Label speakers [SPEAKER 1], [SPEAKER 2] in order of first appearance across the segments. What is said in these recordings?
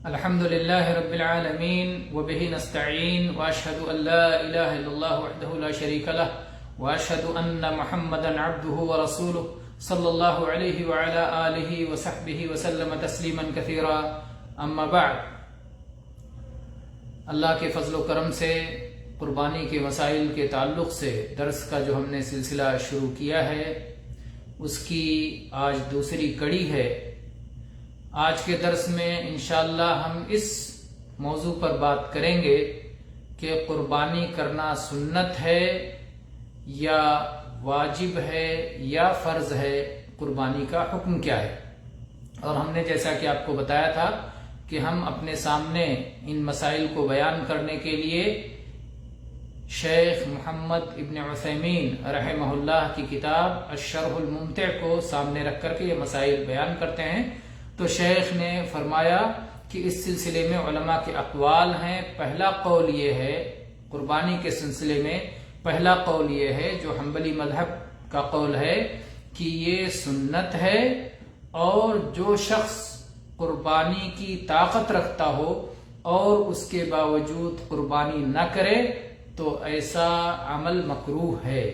[SPEAKER 1] الحمد لله رب العالمين وبه نستعين وأشهد أن لا إله إلا الله وحده لا شريك له وأشهد أن محمدا عبده ورسوله صلى الله عليه وعلى آله وصحبه وسلم تسليما كثيرا أما بعد. اللہ کے فضل و کرم سے قربانی کے مسائل کے تعلق سے درس کا جو ہم نے سلسلہ شروع کیا ہے اس کی آج دوسری کڑی ہے. آج کے درس میں انشاءاللہ ہم اس موضوع پر بات کریں گے کہ قربانی کرنا سنت ہے یا واجب ہے یا فرض ہے، قربانی کا حکم کیا ہے. اور ہم نے جیسا کہ آپ کو بتایا تھا کہ ہم اپنے سامنے ان مسائل کو بیان کرنے کے لیے شیخ محمد ابن عثیمین رحمہ اللہ کی کتاب الشرح الممتع کو سامنے رکھ کر کے یہ مسائل بیان کرتے ہیں. تو شیخ نے فرمایا کہ اس سلسلے میں علماء کے اقوال ہیں. پہلا قول یہ ہے، قربانی کے سلسلے میں پہلا قول یہ ہے جو حنبلی مذہب کا قول ہے کہ یہ سنت ہے، اور جو شخص قربانی کی طاقت رکھتا ہو اور اس کے باوجود قربانی نہ کرے تو ایسا عمل مکروہ ہے.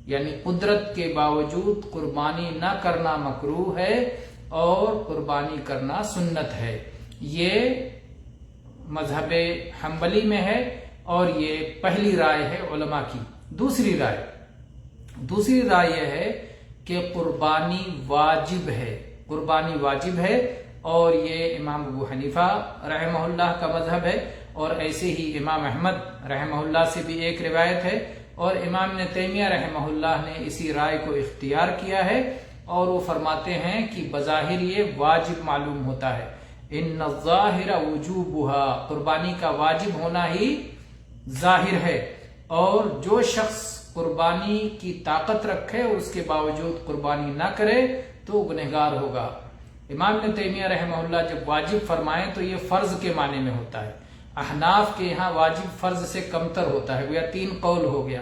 [SPEAKER 1] یعنی قدرت کے باوجود قربانی نہ کرنا مکروہ ہے اور قربانی کرنا سنت ہے. یہ مذہب حنبلی میں ہے اور یہ پہلی رائے ہے علماء کی. دوسری رائے یہ ہے کہ قربانی واجب ہے. قربانی واجب ہے اور یہ امام ابو حنیفہ رحمہ اللہ کا مذہب ہے، اور ایسے ہی امام احمد رحمہ اللہ سے بھی ایک روایت ہے، اور امام ابن تیمیہ رحمہ اللہ نے اسی رائے کو اختیار کیا ہے، اور وہ فرماتے ہیں کہ بظاہر یہ واجب معلوم ہوتا ہے. ان الظاہر وجوبها، قربانی کا واجب ہونا ہی ظاہر ہے، اور جو شخص قربانی کی طاقت رکھے اور اس کے باوجود قربانی نہ کرے تو گنہگار ہوگا. امام ابن تیمیہ رحمہ اللہ جب واجب فرمائیں تو یہ فرض کے معنی میں ہوتا ہے. احناف کے یہاں واجب فرض سے کمتر ہوتا ہے. گویا تین قول ہو گیا،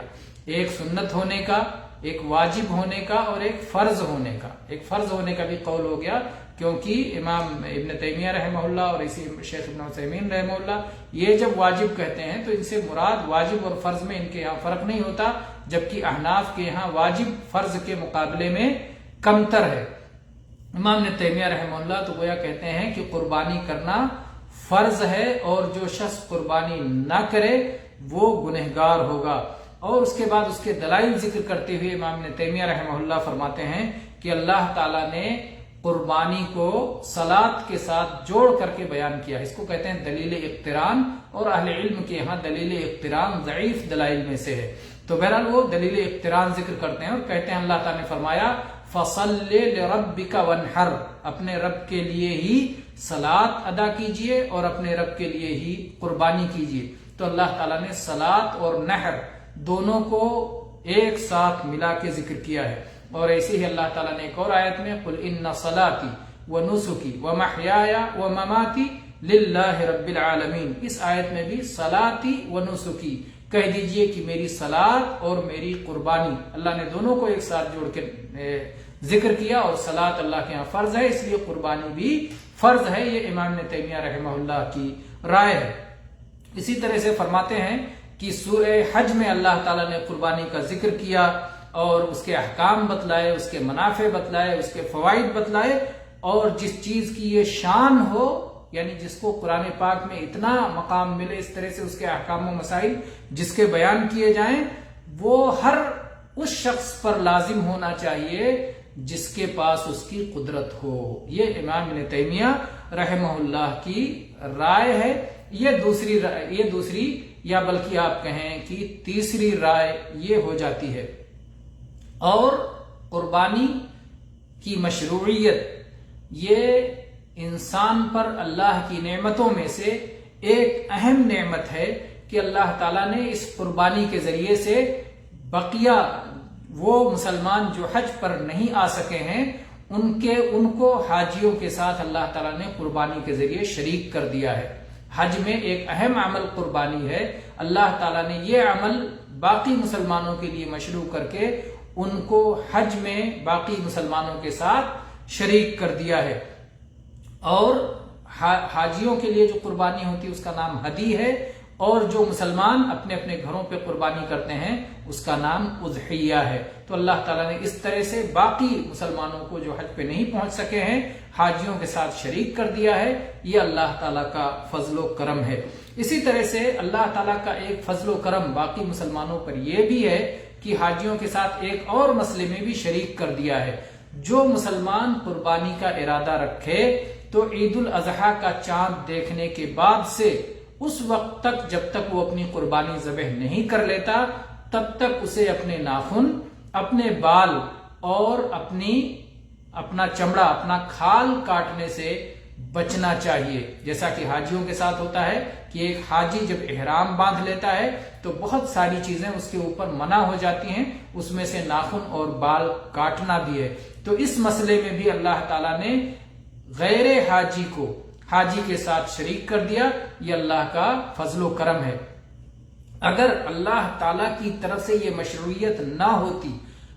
[SPEAKER 1] ایک سنت ہونے کا، ایک واجب ہونے کا، اور ایک فرض ہونے کا. ایک فرض ہونے کا بھی قول ہو گیا، کیونکہ امام ابن تیمیہ رحمہ اللہ اور اسی شیخ ابن عثیمین رحمہ اللہ یہ جب واجب کہتے ہیں تو ان سے مراد واجب اور فرض میں ان کے یہاں فرق نہیں ہوتا، جبکہ احناف کے یہاں واجب فرض کے مقابلے میں کمتر ہے. امام ابن تیمیہ رحمہ اللہ تو گویا کہتے ہیں کہ قربانی کرنا فرض ہے، اور جو شخص قربانی نہ کرے وہ گنہگار ہوگا. اور اس کے بعد اس کے دلائل ذکر کرتے ہوئے امام ابن تیمیہ رحمہ اللہ فرماتے ہیں کہ اللہ تعالیٰ نے قربانی کو صلاۃ کے ساتھ جوڑ کر کے بیان کیا. اس کو کہتے ہیں دلیل اقتران، اور اہل علم کے یہاں دلیل اقتران ضعیف دلائل میں سے ہے. تو بہرحال وہ دلیل اقتران ذکر کرتے ہیں اور کہتے ہیں اللہ تعالیٰ نے فرمایا فَصَلِّ لِرَبِّكَ وَانْحَرْ، اپنے رب کے لیے ہی صلاۃ ادا کیجئے اور اپنے رب کے لیے ہی قربانی کیجئے. تو اللہ تعالیٰ نے صلاۃ اور نحر دونوں کو ایک ساتھ ملا کے ذکر کیا ہے. اور ایسے ہی اللہ تعالیٰ نے ایک اور آیت میں قُلْ إِنَّ صَلَاتِي وَنُسُكِي وَمَحْيَايَ وَمَمَاتِي لِلَّهِ رَبِّ الْعَالَمِينَ، اس آیت میں بھی صلاتی ونسکی، کہہ دیجئے کہ میری صلاۃ اور میری قربانی، اللہ نے دونوں کو ایک ساتھ جوڑ کے ذکر کیا. اور صلاۃ اللہ کے یہاں فرض ہے، اس لیے قربانی بھی فرض ہے. یہ امام ابن تیمیہ رحمہ اللہ کی رائے ہے. اسی طرح سے فرماتے ہیں کہ سورہ حج میں اللہ تعالیٰ نے قربانی کا ذکر کیا اور اس کے احکام بتلائے، اس کے منافع بتلائے، اس کے فوائد بتلائے. اور جس چیز کی یہ شان ہو، یعنی جس کو قرآن پاک میں اتنا مقام ملے، اس طرح سے اس کے احکام و مسائل جس کے بیان کیے جائیں، وہ ہر اس شخص پر لازم ہونا چاہیے جس کے پاس اس کی قدرت ہو. یہ امام ابن تیمیہ رحمہ اللہ کی رائے ہے. یہ دوسری یا بلکہ آپ کہیں کہ تیسری رائے یہ ہو جاتی ہے. اور قربانی کی مشروعیت یہ انسان پر اللہ کی نعمتوں میں سے ایک اہم نعمت ہے کہ اللہ تعالیٰ نے اس قربانی کے ذریعے سے بقیہ وہ مسلمان جو حج پر نہیں آ سکے ہیں ان کو حاجیوں کے ساتھ اللہ تعالیٰ نے قربانی کے ذریعے شریک کر دیا ہے. حج میں ایک اہم عمل قربانی ہے. اللہ تعالیٰ نے یہ عمل باقی مسلمانوں کے لیے مشروع کر کے ان کو حج میں باقی مسلمانوں کے ساتھ شریک کر دیا ہے. اور حاجیوں کے لیے جو قربانی ہوتی ہے اس کا نام ہدی ہے، اور جو مسلمان اپنے اپنے گھروں پہ قربانی کرتے ہیں اس کا نام اضحیہ ہے۔ تو اللہ تعالیٰ نے اس طرح سے باقی مسلمانوں کو جو حج پہ نہیں پہنچ سکے ہیں حاجیوں کے ساتھ شریک کر دیا ہے۔ یہ اللہ تعالیٰ کا فضل و کرم ہے۔ اسی طرح سے اللہ تعالیٰ کا ایک فضل و کرم باقی مسلمانوں پر یہ بھی ہے کہ حاجیوں کے ساتھ ایک اور مسئلے میں بھی شریک کر دیا ہے۔ جو مسلمان قربانی کا ارادہ رکھے تو عید الاضحیٰ کا چاند دیکھنے کے بعد سے اس وقت تک جب تک وہ اپنی قربانی ذبح نہیں کر لیتا تب تک اسے اپنے ناخن، اپنے بال اور اپنا چمڑا، اپنا کھال کاٹنے سے بچنا چاہیے۔ جیسا کہ حاجیوں کے ساتھ ہوتا ہے کہ ایک حاجی جب احرام باندھ لیتا ہے تو بہت ساری چیزیں اس کے اوپر منع ہو جاتی ہیں، اس میں سے ناخن اور بال کاٹنا بھی ہے۔ تو اس مسئلے میں بھی اللہ تعالیٰ نے غیر حاجی کو حاجی کے ساتھ شریک کر دیا۔ یہ اللہ کا فضل و کرم ہے۔ اگر اللہ تعالیٰ کی طرف سے یہ مشروعیت نہ ہوتی،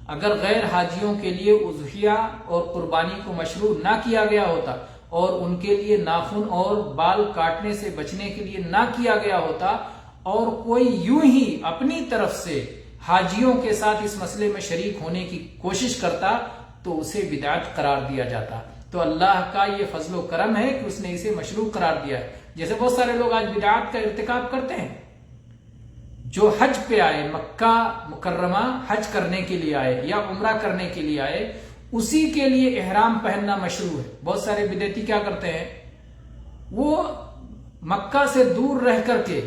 [SPEAKER 1] اگر غیر حاجیوں کے لیے اضحیہ اور قربانی کو مشروع نہ کیا گیا ہوتا اور ان کے لیے ناخن اور بال کاٹنے سے بچنے کے لیے نہ کیا گیا ہوتا اور کوئی یوں ہی اپنی طرف سے حاجیوں کے ساتھ اس مسئلے میں شریک ہونے کی کوشش کرتا تو اسے بدعت قرار دیا جاتا۔ تو اللہ کا یہ فضل و کرم ہے کہ اس نے اسے مشروع قرار دیا ہے۔ جیسے بہت سارے لوگ آج بدعات کا ارتکاب کرتے ہیں، جو حج پہ آئے، مکہ مکرمہ حج کرنے کے لیے آئے یا عمرہ کرنے کے لیے آئے، اسی کے لیے احرام پہننا مشروع ہے۔ بہت سارے بدعتی کیا کرتے ہیں، وہ مکہ سے دور رہ کر کے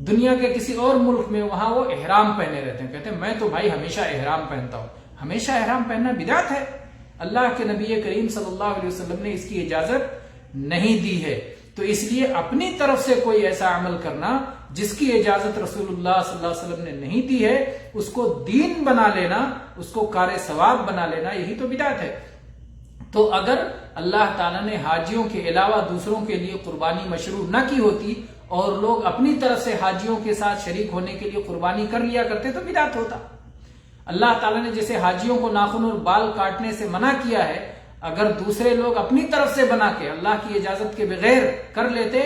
[SPEAKER 1] دنیا کے کسی اور ملک میں وہاں وہ احرام پہنے رہتے ہیں، کہتے ہیں میں تو بھائی ہمیشہ احرام پہنتا ہوں۔ ہمیشہ احرام پہننا بدعت ہے۔ اللہ کے نبی کریم صلی اللہ علیہ وسلم نے اس کی اجازت نہیں دی ہے۔ تو اس لیے اپنی طرف سے کوئی ایسا عمل کرنا جس کی اجازت رسول اللہ صلی اللہ علیہ وسلم نے نہیں دی ہے، اس کو دین بنا لینا، اس کو کار ثواب بنا لینا، یہی تو بدعت ہے۔ تو اگر اللہ تعالیٰ نے حاجیوں کے علاوہ دوسروں کے لیے قربانی مشروع نہ کی ہوتی اور لوگ اپنی طرف سے حاجیوں کے ساتھ شریک ہونے کے لیے قربانی کر لیا کرتے تو بدعت ہوتا۔ اللہ تعالیٰ نے جیسے حاجیوں کو ناخن اور بال کاٹنے سے منع کیا ہے، اگر دوسرے لوگ اپنی طرف سے بنا کے اللہ کی اجازت کے بغیر کر لیتے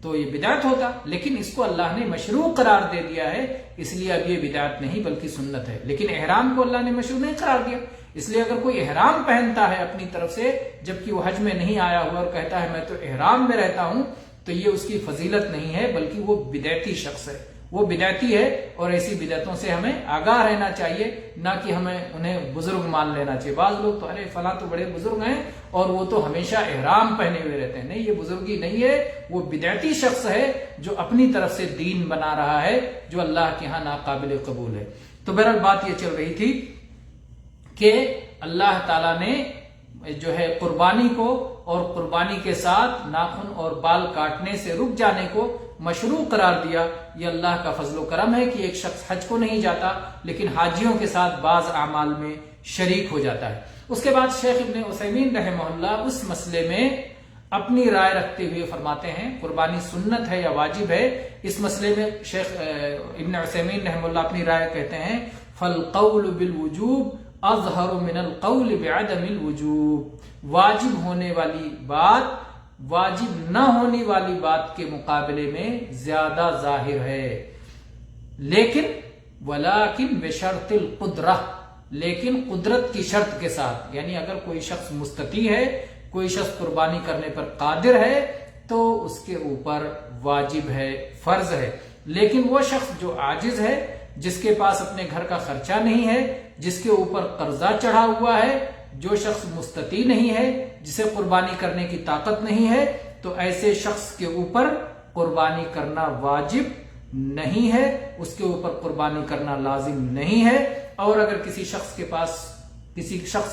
[SPEAKER 1] تو یہ بدعت ہوتا، لیکن اس کو اللہ نے مشروع قرار دے دیا ہے، اس لیے اب یہ بدعت نہیں بلکہ سنت ہے۔ لیکن احرام کو اللہ نے مشروع نہیں قرار دیا، اس لیے اگر کوئی احرام پہنتا ہے اپنی طرف سے جبکہ وہ حج میں نہیں آیا ہوا اور کہتا ہے میں تو احرام میں رہتا ہوں، تو یہ اس کی فضیلت نہیں ہے بلکہ وہ بدعتی شخص ہے، وہ بدعتی ہے۔ اور ایسی بدعتوں سے ہمیں آگاہ رہنا چاہیے، نہ کہ ہمیں انہیں بزرگ مان لینا چاہیے۔ بعض لوگ تو ارے فلاں تو بڑے بزرگ ہیں اور وہ تو ہمیشہ احرام پہنے ہوئے رہتے ہیں۔ نہیں، یہ بزرگی نہیں ہے، وہ بدعتی شخص ہے جو اپنی طرف سے دین بنا رہا ہے، جو اللہ کے ہاں ناقابل قبول ہے۔ تو بہرحال بات یہ چل رہی تھی کہ اللہ تعالیٰ نے جو ہے قربانی کو اور قربانی کے ساتھ ناخن اور بال کاٹنے سے رک جانے کو مشروع قرار دیا۔ یہ اللہ کا فضل و کرم ہے کہ ایک شخص حج کو نہیں جاتا لیکن حاجیوں کے ساتھ بعض اعمال میں شریک ہو جاتا ہے۔ اس کے بعد شیخ ابن عثیمین رحمہ اللہ اس مسئلے میں اپنی رائے رکھتے ہوئے فرماتے ہیں قربانی سنت ہے یا واجب ہے۔ اس مسئلے میں شیخ ابن عثیمین رحمہ اللہ اپنی رائے کہتے ہیں فالقول بالوجوب اظہر من القول بعدم الوجوب، واجب ہونے والی بات واجب نہ ہونے والی بات کے مقابلے میں زیادہ ظاہر ہے، لیکن ولیکن بشرط القدرہ، لیکن قدرت کی شرط کے ساتھ، یعنی اگر کوئی شخص مستطیع ہے، کوئی شخص قربانی کرنے پر قادر ہے تو اس کے اوپر واجب ہے، فرض ہے۔ لیکن وہ شخص جو عاجز ہے، جس کے پاس اپنے گھر کا خرچہ نہیں ہے، جس کے اوپر قرضہ چڑھا ہوا ہے، جو شخص مستطیع نہیں ہے، جسے قربانی کرنے کی طاقت نہیں ہے، تو ایسے شخص کے اوپر قربانی کرنا واجب نہیں ہے، اس کے اوپر قربانی کرنا لازم نہیں ہے۔ اور اگر کسی شخص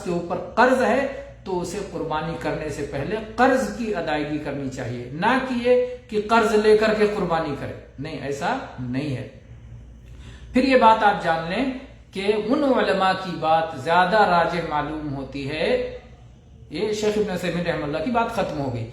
[SPEAKER 1] کے اوپر قرض ہے تو اسے قربانی کرنے سے پہلے قرض کی ادائیگی کرنی چاہیے، نہ کہ یہ کہ قرض لے کر کے قربانی کرے، نہیں، ایسا نہیں ہے۔ پھر یہ بات آپ جان لیں کہ ان علماء کی بات زیادہ راجح معلوم ہوتی ہے، یہ شیخ ابن عثیمین رحمہ اللہ کی بات ختم ہو گئی،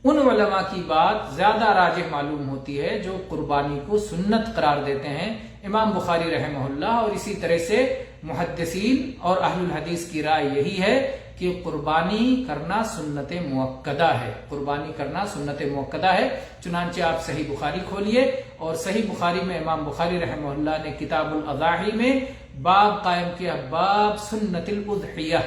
[SPEAKER 1] ان علماء کی بات زیادہ راجح معلوم ہوتی ہے جو قربانی کو سنت قرار دیتے ہیں، امام بخاری رحمہ اللہ، اور اسی طرح سے محدثین اور اہل الحدیث کی رائے یہی ہے کہ قربانی کرنا سنت مؤکدہ ہے، قربانی کرنا سنت مؤکدہ ہے۔ چنانچہ آپ صحیح بخاری کھولیے، اور صحیح بخاری میں امام بخاری رحمہ اللہ نے کتاب الاضاحی میں باب قائم کیا، باب سنت الاضحیہ،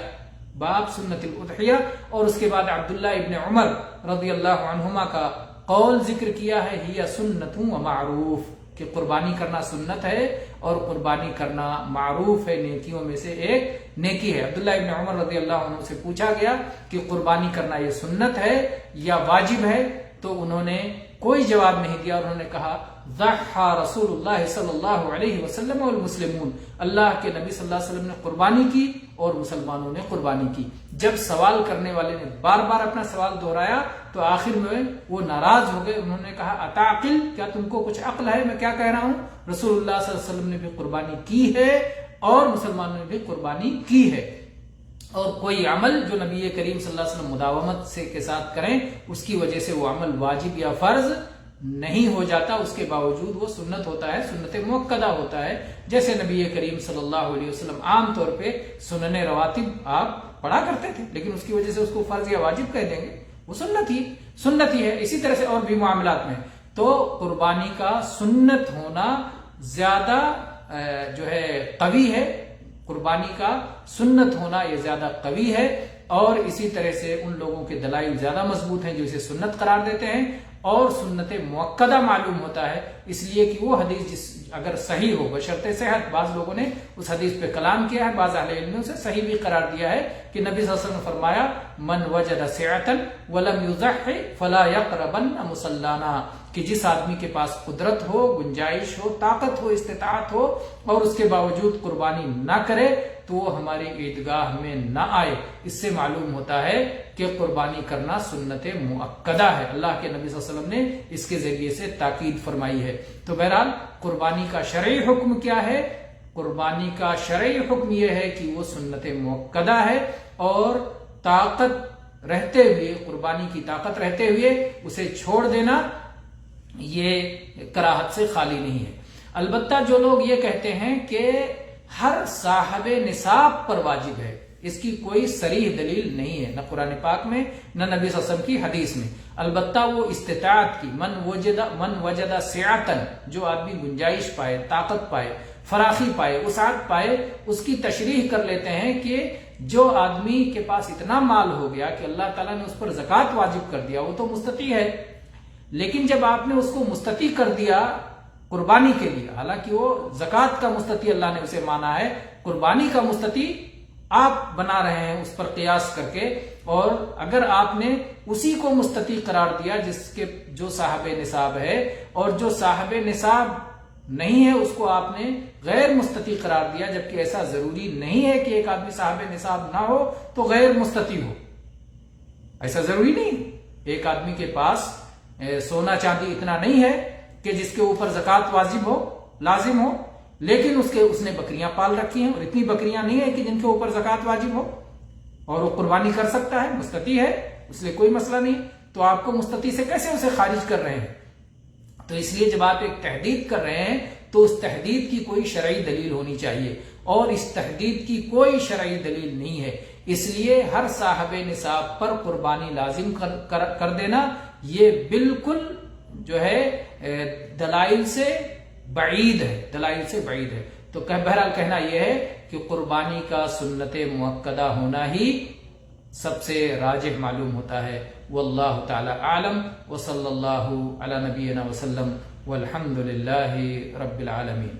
[SPEAKER 1] باب سنت الاضحیہ، اور اس کے بعد عبداللہ ابن عمر رضی اللہ عنہما کا قول ذکر کیا ہے، ہی سنت و معروف، کہ قربانی کرنا سنت ہے اور قربانی کرنا معروف ہے، نیکیوں میں سے ایک نیکی ہے۔ عبداللہ ابن عمر رضی اللہ عنہ سے پوچھا گیا کہ قربانی کرنا یہ سنت ہے یا واجب ہے، تو انہوں نے کوئی جواب نہیں دیا، اور انہوں نے کہا ضحى رسول اللہ صلی اللہ علیہ وسلم والمسلمون، اللہ کے نبی صلی اللہ علیہ وسلم نے قربانی کی اور مسلمانوں نے قربانی کی۔ جب سوال کرنے والے نے بار بار اپنا سوال دہرایا تو آخر میں وہ ناراض ہو گئے، انہوں نے کہا اتعقل، کیا تم کو کچھ عقل ہے میں کیا کہہ رہا ہوں؟ رسول اللہ صلی اللہ علیہ وسلم نے بھی قربانی کی ہے اور مسلمانوں نے بھی قربانی کی ہے، اور کوئی عمل جو نبی کریم صلی اللہ علیہ وسلم مداومت سے کے ساتھ کریں اس کی وجہ سے وہ عمل واجب یا فرض نہیں ہو جاتا، اس کے باوجود وہ سنت ہوتا ہے، سنت مؤکدہ ہوتا ہے۔ جیسے نبی کریم صلی اللہ علیہ وسلم عام طور پہ سنن رواتب آپ پڑھا کرتے تھے، لیکن اس کی وجہ سے اس کو فرض یا واجب کہہ دیں گے، وہ سنت ہی ہے۔ اسی طرح سے اور بھی معاملات میں تو قربانی کا سنت ہونا زیادہ جو ہے قوی ہے، قربانی کا سنت ہونا یہ زیادہ قوی ہے، اور اسی طرح سے ان لوگوں کے دلائل زیادہ مضبوط ہیں جو اسے سنت قرار دیتے ہیں، اور سنت مؤکدہ معلوم ہوتا ہے اس لیے کہ وہ حدیث اگر صحیح ہو بشرط صحت، بعض لوگوں نے اس حدیث پہ کلام کیا ہے، بعض اہل علم نے اسے صحیح بھی قرار دیا ہے کہ نبی صلی اللہ علیہ وسلم نے فرمایا من وجد سعة ولم يضحي فلا يقربن مصلانا، کہ جس آدمی کے پاس قدرت ہو، گنجائش ہو، طاقت ہو، استطاعت ہو، اور اس کے باوجود قربانی نہ کرے تو وہ ہماری عیدگاہ میں نہ آئے۔ اس سے معلوم ہوتا ہے کہ قربانی کرنا سنت مؤکدہ ہے، اللہ کے نبی صلی اللہ علیہ وسلم نے اس کے ذریعے سے تاکید فرمائی ہے۔ تو بہرحال قربانی کا شرعی حکم کیا ہے؟ قربانی کا شرعی حکم یہ ہے کہ وہ سنت مؤکدہ ہے، اور طاقت رہتے ہوئے، قربانی کی طاقت رہتے ہوئے اسے چھوڑ دینا یہ کراہت سے خالی نہیں ہے۔ البتہ جو لوگ یہ کہتے ہیں کہ ہر صاحب نصاب پر واجب ہے، اس کی کوئی صریح دلیل نہیں ہے، نہ قرآن پاک میں نہ نبی صلی اللہ علیہ وسلم کی حدیث میں۔ البتہ وہ استطاعت کی، من وجد سعة، جو آدمی گنجائش پائے، طاقت پائے، فراخی پائے، وسعت پائے، اس کی تشریح کر لیتے ہیں کہ جو آدمی کے پاس اتنا مال ہو گیا کہ اللہ تعالیٰ نے اس پر زکوٰۃ واجب کر دیا، وہ تو مستطیع ہے، لیکن جب آپ نے اس کو مستطیع کر دیا قربانی کے لیے، حالانکہ وہ زکوٰۃ کا مستطیع اللہ نے اسے مانا ہے، قربانی کا مستطیع آپ بنا رہے ہیں اس پر قیاس کر کے، اور اگر آپ نے اسی کو مستطیع قرار دیا جو صاحب نصاب ہے، اور جو صاحب نصاب نہیں ہے اس کو آپ نے غیر مستطیع قرار دیا، جبکہ ایسا ضروری نہیں ہے کہ ایک آدمی صاحب نصاب نہ ہو تو غیر مستطیع ہو، ایسا ضروری نہیں۔ ایک آدمی کے پاس سونا چاندی اتنا نہیں ہے کہ جس کے اوپر زکوٰۃ واجب ہو، لازم ہو، لیکن اس نے بکریاں پال رکھی ہیں، اور اتنی بکریاں نہیں ہیں کہ جن کے اوپر زکوٰۃ واجب ہو، اور وہ قربانی کر سکتا ہے، مستطیع ہے، اس لیے کوئی مسئلہ نہیں، تو آپ کو مستطیع سے کیسے اسے خارج کر رہے ہیں؟ تو اس لیے جب آپ ایک تحدید کر رہے ہیں تو اس تحدید کی کوئی شرعی دلیل ہونی چاہیے، اور اس تحدید کی کوئی شرعی دلیل نہیں ہے، اس لیے ہر صاحب نصاب پر قربانی لازم کر دینا یہ بالکل جو ہے دلائل سے بعید ہے، تو بہرحال کہنا یہ ہے کہ قربانی کا سنت مؤکدہ ہونا ہی سب سے راجح معلوم ہوتا ہے۔ واللہ تعالی اعلم، وصلی اللہ علی نبینا وسلم، والحمد للہ رب العالمین۔